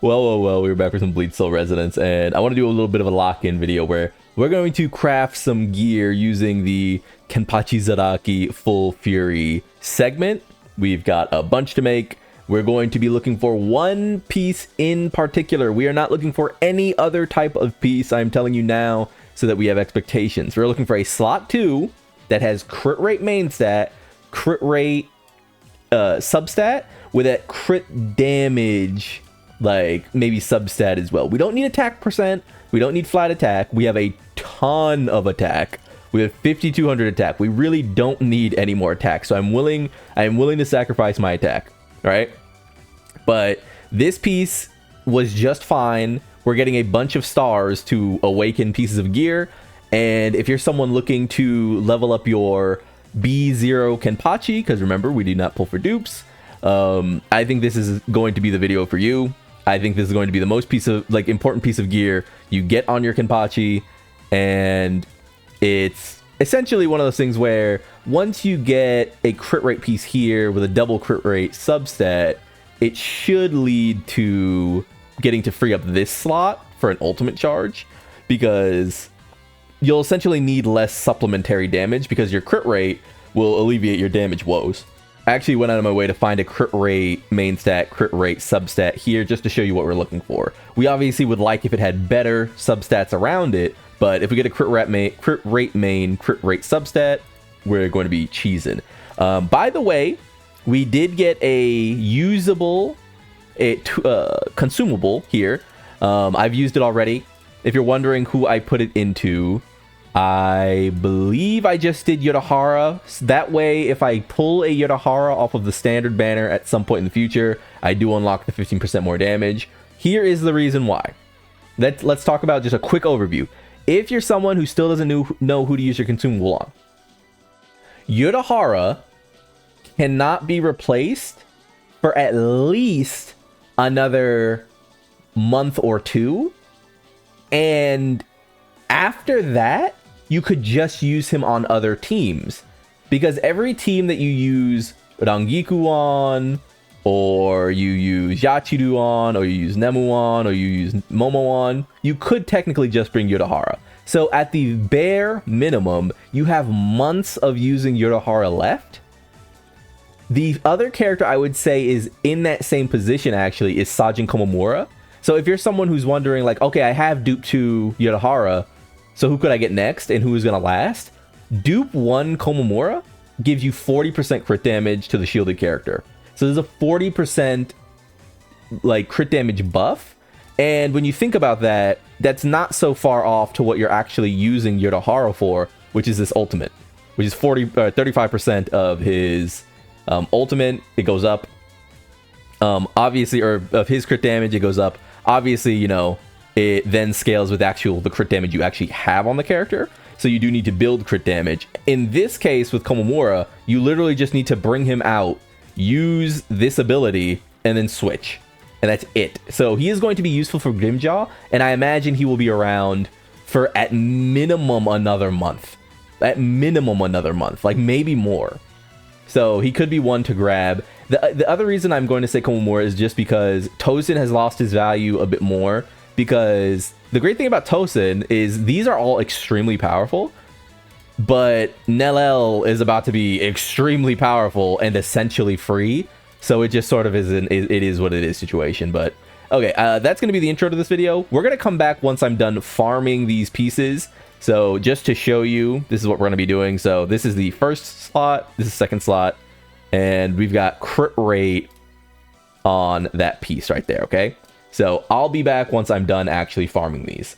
Well, we're back for some Bleach Soul Resonance, and I want to do a little bit of a lock-in video where we're going to craft some gear using the Kenpachi Zaraki Full Fury segment. We've got a bunch to make. We're going to be looking for one piece in particular. We are not looking for any other type of piece, I'm telling you now, so that we have expectations. We're looking for a slot 2 that has crit rate main stat, crit rate substat, with that crit damage, like maybe substat as well. We don't need attack percent. We don't need flat attack. We have a ton of attack. We have 5200 attack. We really don't need any more attack. So I'm willing to sacrifice my attack, right? But this piece was just fine. We're getting a bunch of stars to awaken pieces of gear. And if you're someone looking to level up your B0 Kenpachi, because remember, we do not pull for dupes, I think this is going to be the video for you. I think this is going to be the most important piece of gear you get on your Kenpachi, and it's essentially one of those things where once you get a crit rate piece here with a double crit rate substat, it should lead to getting to free up this slot for an ultimate charge, because you'll essentially need less supplementary damage because your crit rate will alleviate your damage woes. I actually went out of my way to find a crit rate main stat, crit rate substat here just to show you what we're looking for. We obviously would like if it had better substats around it, but if we get a crit rate main, crit rate substat, we're going to be cheesing. By the way, we did get a usable consumable here. I've used it already. If you're wondering who I put it into, I believe I just did Yodahara. That way, if I pull a Yodahara off of the standard banner at some point in the future, I do unlock the 15% more damage. Here is the reason why. Let's talk about just a quick overview. If you're someone who still doesn't know who to use your consumable on, Yodahara cannot be replaced for at least another month or two. And after that, you could just use him on other teams, because every team that you use Rangiku on, or you use Yachiru on, or you use Nemu on, or you use Momo on, you could technically just bring Yodahara. So at the bare minimum, you have months of using Yodahara left. The other character I would say is in that same position actually is Sajin Komomura. So if you're someone who's wondering like, okay, I have dupe 2 Yodahara, so who could I get next and who is going to last? Dupe 1 Komomura gives you 40% crit damage to the shielded character. So there's a 40% like crit damage buff. And when you think about that, that's not so far off to what you're actually using Yodahara for, which is this ultimate, which is 35% of his ultimate. It goes up. Obviously, or of his crit damage, it goes up. Obviously, you know, it then scales with the crit damage you actually have on the character. So you do need to build crit damage. In this case with Komomura, you literally just need to bring him out, use this ability, and then switch. And that's it. So he is going to be useful for Grimjaw, and I imagine he will be around for at minimum another month. At minimum another month, like maybe more. So he could be one to grab. The other reason I'm going to say Komomura is just because Tosin has lost his value a bit more, because the great thing about Tosin is these are all extremely powerful, but Nel is about to be extremely powerful and essentially free. So it just sort of is it is what it is situation. But okay, that's going to be the intro to this video. We're going to come back once I'm done farming these pieces. So just to show you, this is what we're going to be doing. So this is the first slot, this is the second slot, and we've got crit rate on that piece right there, okay? So I'll be back once I'm done actually farming these.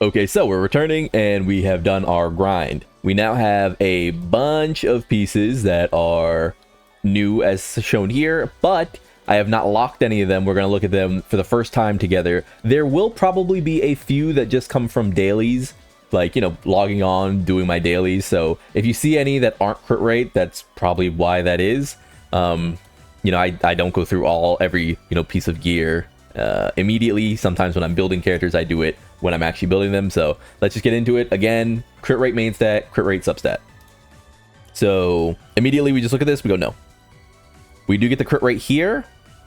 Okay, so we're returning and we have done our grind. We now have a bunch of pieces that are new as shown here, but I have not locked any of them. We're going to look at them for the first time together. There will probably be a few that just come from dailies, like, you know, logging on, doing my dailies. So if you see any that aren't crit rate, that's probably why that is. You know, I don't go through every, you know, piece of gear immediately. Sometimes when I'm building characters, I do it when I'm actually building them. So let's just get into it. Again, crit rate main stat, crit rate substat. So immediately we just look at this, we go, no. We do get the crit rate here.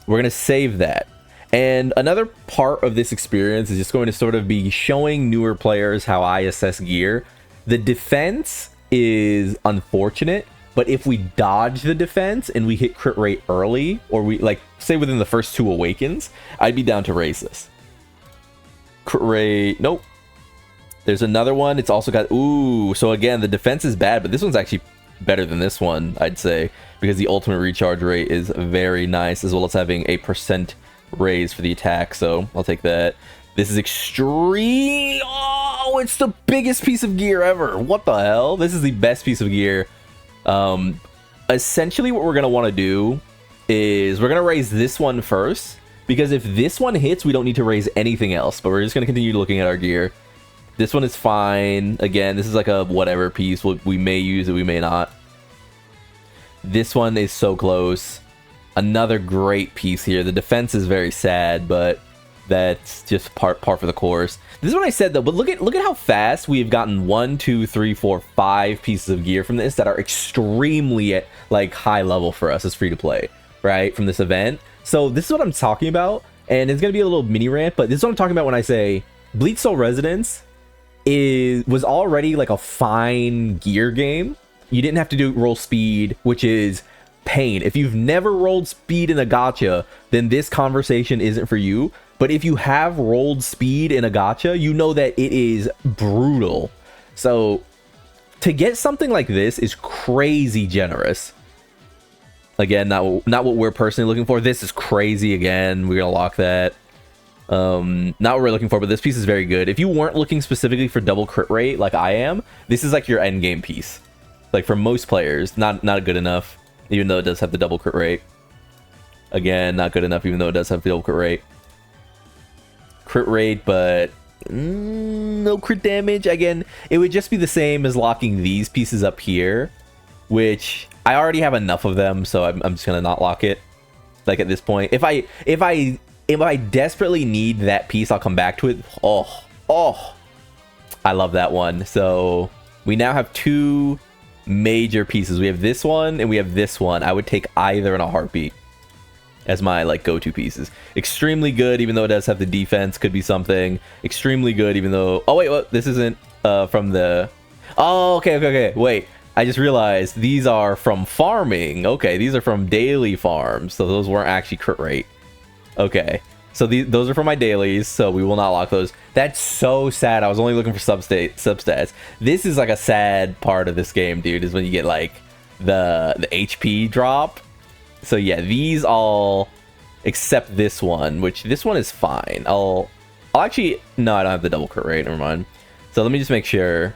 We're going to save that. And another part of this experience is just going to sort of be showing newer players how I assess gear. The defense is unfortunate, but if we dodge the defense and we hit crit rate early, or we, like, say within the first 2 awakens, I'd be down to raise this. Crit rate, nope. There's another one. It's also got, ooh, so again, the defense is bad, but this one's actually better than this one, I'd say, because the ultimate recharge rate is very nice, as well as having a % raise for the attack, so I'll take that. This is extreme. Oh, it's the biggest piece of gear ever. What the hell? This is the best piece of gear. Essentially what we're going to want to do is we're going to raise this one first, because if this one hits, we don't need to raise anything else, but we're just going to continue looking at our gear. This one is fine. Again, this is like a whatever piece. We may use it, we may not. This one is so close. Another great piece here. The defense is very sad, but that's just par for the course. This is what I said though, but look at how fast we've gotten 1, 2, 3, 4, 5 pieces of gear from this that are extremely at like high level for us as free to play, right? From this event. So this is what I'm talking about, and it's gonna be a little mini rant, but this is what I'm talking about when I say Bleach Soul Resonance was already like a fine gear game. You didn't have to do roll speed, which is pain. If you've never rolled speed in a gacha, then this conversation isn't for you. But if you have rolled speed in a gacha, you know that it is brutal. So to get something like this is crazy generous. Again, not what we're personally looking for. This is crazy. Again, we're gonna lock that. Not what we're looking for, but this piece is very good. If you weren't looking specifically for double crit rate like I am, this is like your end game piece. Like for most players, not good enough. Even though it does have the double crit rate. Again, not good enough, even though it does have the double crit rate. Crit rate, but no crit damage. Again, it would just be the same as locking these pieces up here, which I already have enough of them, so I'm just gonna not lock it. Like at this point, if I desperately need that piece, I'll come back to it. Oh, I love that one. So we now have 2 major pieces. We have this one and we have this one. I would take either in a heartbeat as my like go-to pieces. Extremely good, even though it does have the defense, could be something. Extremely good, even though, oh wait, what? This isn't from the, oh, okay, wait, I just realized these are from farming. Okay, these are from daily farms, so those weren't actually crit rate. Okay, so those are for my dailies, so we will not lock those. That's so sad. I was only looking for substats. This is like a sad part of this game, dude, is when you get like the HP drop. So yeah, these all except this one, which this one is fine. I'll actually, no, I don't have the double crit rate. Never mind. So let me just make sure.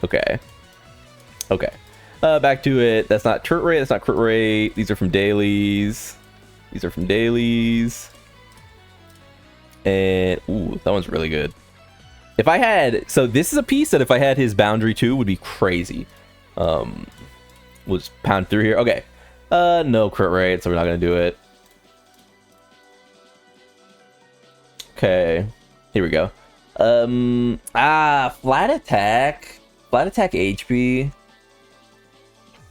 Okay. Back to it. That's not crit rate. That's not crit rate. These are from dailies. These are from dailies. And, ooh, that one's really good. If I had, so this is a piece that if I had his boundary too would be crazy. We'll just pound through here. Okay. No crit rate, so we're not going to do it. Okay. Here we go. Flat attack. Flat attack HP.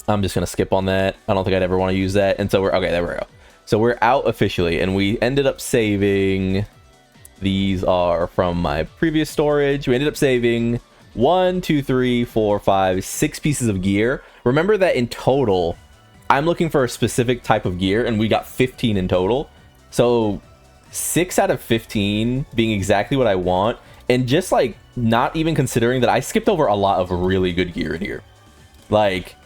I'm just going to skip on that. I don't think I'd ever want to use that. And so okay, there we go. So we're out officially, and we ended up saving, these are from my previous storage. We ended up saving 1, 2, 3, 4, 5, 6 pieces of gear. Remember that in total, I'm looking for a specific type of gear, and we got 15 in total. So 6 out of 15 being exactly what I want, and just like not even considering that I skipped over a lot of really good gear in here. Like,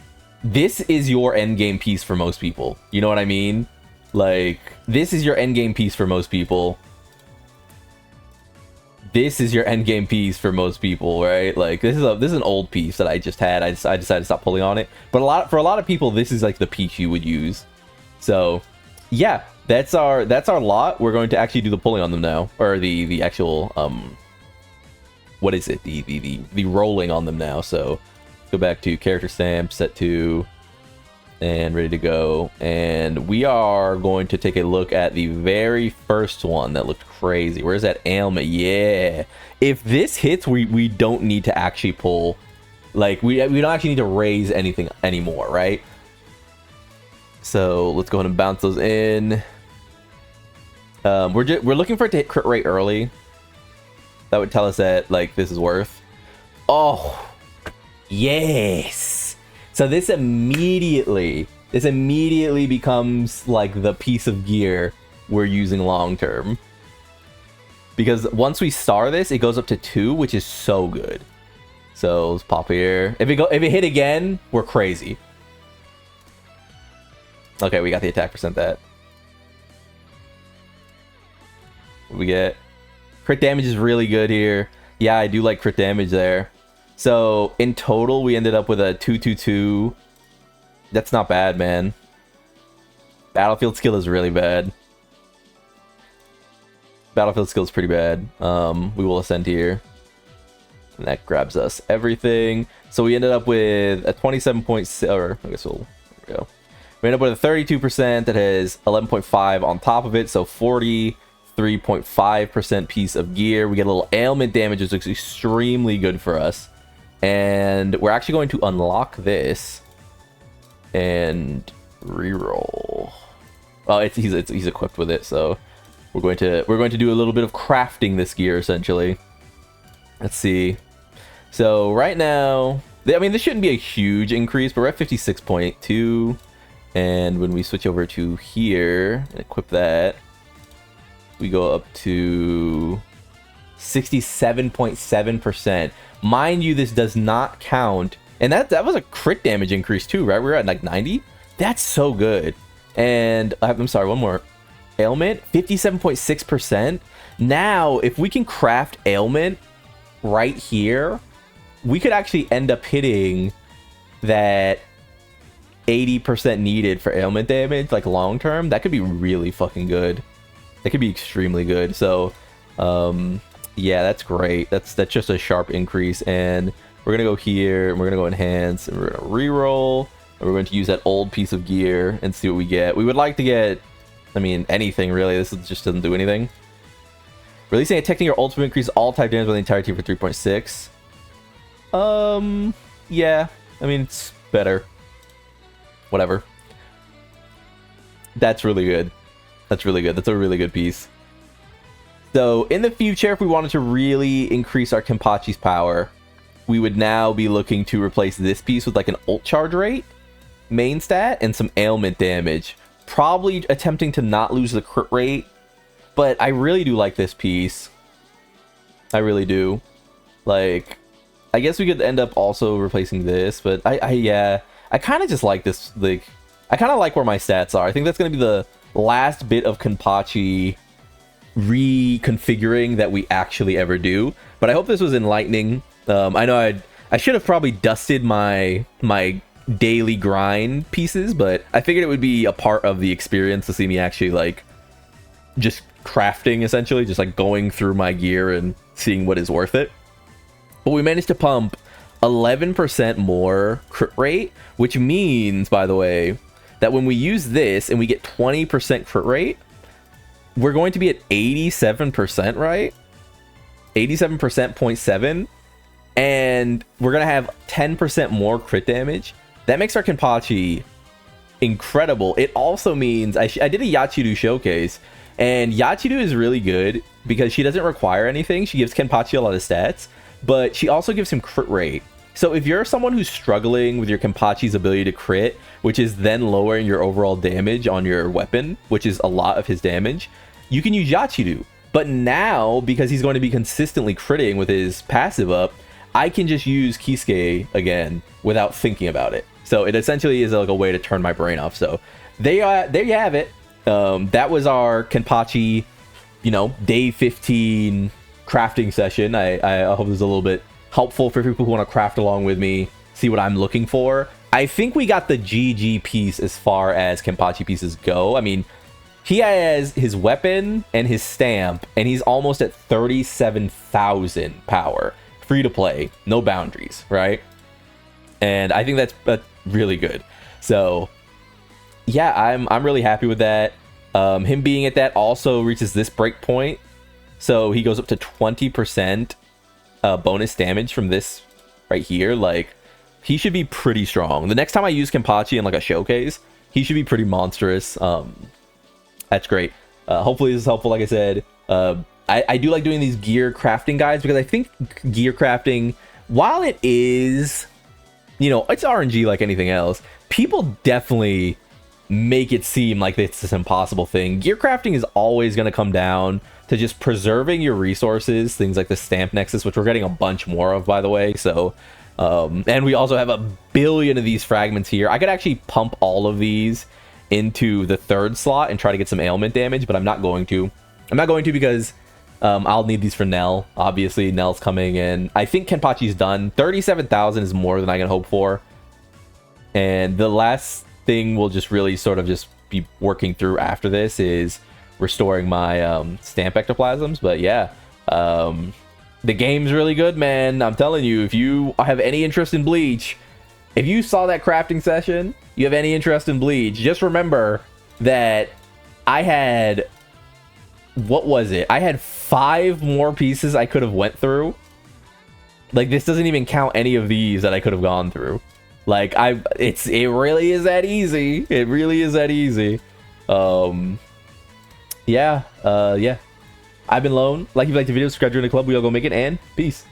this is your end game piece for most people. You know what I mean? Like, this is your end game piece for most people. This is your end game piece for most people, right? Like, this is an old piece that I just had. I decided to stop pulling on it. But for a lot of people, this is like the piece you would use. So, yeah, that's our lot. We're going to actually do the pulling on them now, or the actual what is it? The rolling on them now. So, go back to character stamp, set to, and ready to go. And we are going to take a look at the very first one that looked crazy. Where's that ailment? Yeah, if this hits, we don't need to actually pull, like we don't actually need to raise anything anymore, right? So let's go ahead and bounce those in. We're looking for it to hit crit rate early. That would tell us that like this is worth. Oh, yes. So this immediately becomes like the piece of gear we're using long term. Because once we star this, it goes up to 2, which is so good. So let's pop here. If it hit again, we're crazy. Okay, we got the attack percent that. What we get? Crit damage is really good here. Yeah, I do like crit damage there. So in total, we ended up with a 222. That's not bad, man. Battlefield skill is really bad. Battlefield skill is pretty bad. We will ascend here. And that grabs us everything. So we ended up with a 27.6, or I guess there we go. We ended up with a 32% that has 11.5 on top of it. So 43.5% piece of gear. We get a little ailment damage, which looks extremely good for us. And we're actually going to unlock this and reroll. Oh, he's equipped with it, so we're going to do a little bit of crafting this gear essentially. Let's see. So right now, I mean, this shouldn't be a huge increase, but we're at 56.2. And when we switch over to here and equip that, we go up to 67.7%. Mind you, this does not count. And that was a crit damage increase too, right? We were at like 90. That's so good. And I'm sorry, one more. Ailment, 57.6%. Now, if we can craft ailment right here, we could actually end up hitting that 80% needed for ailment damage, like long term. That could be really fucking good. That could be extremely good. So, yeah, that's great. That's just a sharp increase. And we're gonna go here, and we're gonna go enhance, and we're gonna reroll, and we're going to use that old piece of gear and see what we get. We would like to get, I mean, anything really. This just doesn't do anything. Releasing a technique or ultimate increase all type damage by the entire team for 3.6. Yeah, I mean, it's better. Whatever. That's really good. That's really good. That's a really good piece. So in the future, if we wanted to really increase our Kenpachi's power, we would now be looking to replace this piece with like an ult charge rate, main stat, and some ailment damage. Probably attempting to not lose the crit rate, but I really do like this piece. I really do. Like, I guess we could end up also replacing this, but I kind of just like this. Like, I kind of like where my stats are. I think that's going to be the last bit of Kenpachi reconfiguring that we actually ever do. But I hope this was enlightening. I know I should have probably dusted my daily grind pieces, but I figured it would be a part of the experience to see me actually like just crafting, essentially, just like going through my gear and seeing what is worth it. But we managed to pump 11% more crit rate, which means, by the way, that when we use this and we get 20% crit rate, we're going to be at 87%, right? 87.7, and we're going to have 10% more crit damage. That makes our Kenpachi incredible. It also means I did a Yachiru showcase, and Yachiru is really good because she doesn't require anything. She gives Kenpachi a lot of stats, but she also gives him crit rate. So if you're someone who's struggling with your Kenpachi's ability to crit, which is then lowering your overall damage on your weapon, which is a lot of his damage, you can use Yachiru. But now, because he's going to be consistently critting with his passive up, I can just use Kisuke again without thinking about it. So it essentially is like a way to turn my brain off. So there you have it. That was our Kenpachi, day 15 crafting session. I hope it was a little bit helpful for people who want to craft along with me, see what I'm looking for. I think we got the GG piece as far as Kenpachi pieces go. I mean, he has his weapon and his stamp, and he's almost at 37,000 power. Free to play, no boundaries, right? And I think that's really good. So yeah, I'm really happy with that. Him being at that also reaches this break point, so he goes up to 20% bonus damage from this right here. Like, he should be pretty strong. The next time I use Kenpachi in like a showcase, he should be pretty monstrous. That's great. Hopefully this is helpful. Like I said, I do like doing these gear crafting guides because I think gear crafting, while it is, you know, it's RNG like anything else, people definitely make it seem like it's this impossible thing. Gear crafting is always going to come down to just preserving your resources, things like the stamp nexus, which we're getting a bunch more of, by the way. So and we also have a billion of these fragments here. I could actually pump all of these into the third slot and try to get some ailment damage, but I'm not going to. I'm not going to because I'll need these for Nell. Obviously, Nell's coming in. I think Kenpachi's done. 37,000 is more than I can hope for. And the last thing we'll just really sort of just be working through after this is restoring my stamp ectoplasms. But yeah, the game's really good, man. I'm telling you, if you have any interest in Bleach, if you saw that crafting session, you have any interest in Bleach, just remember that I had, what was it? I had 5 more pieces I could have went through. Like, this doesn't even count any of these that I could have gone through. Like, it really is that easy. It really is that easy. Yeah. I've been Lone. Like if you liked the video, subscribe, join the club. We all go make it, and peace.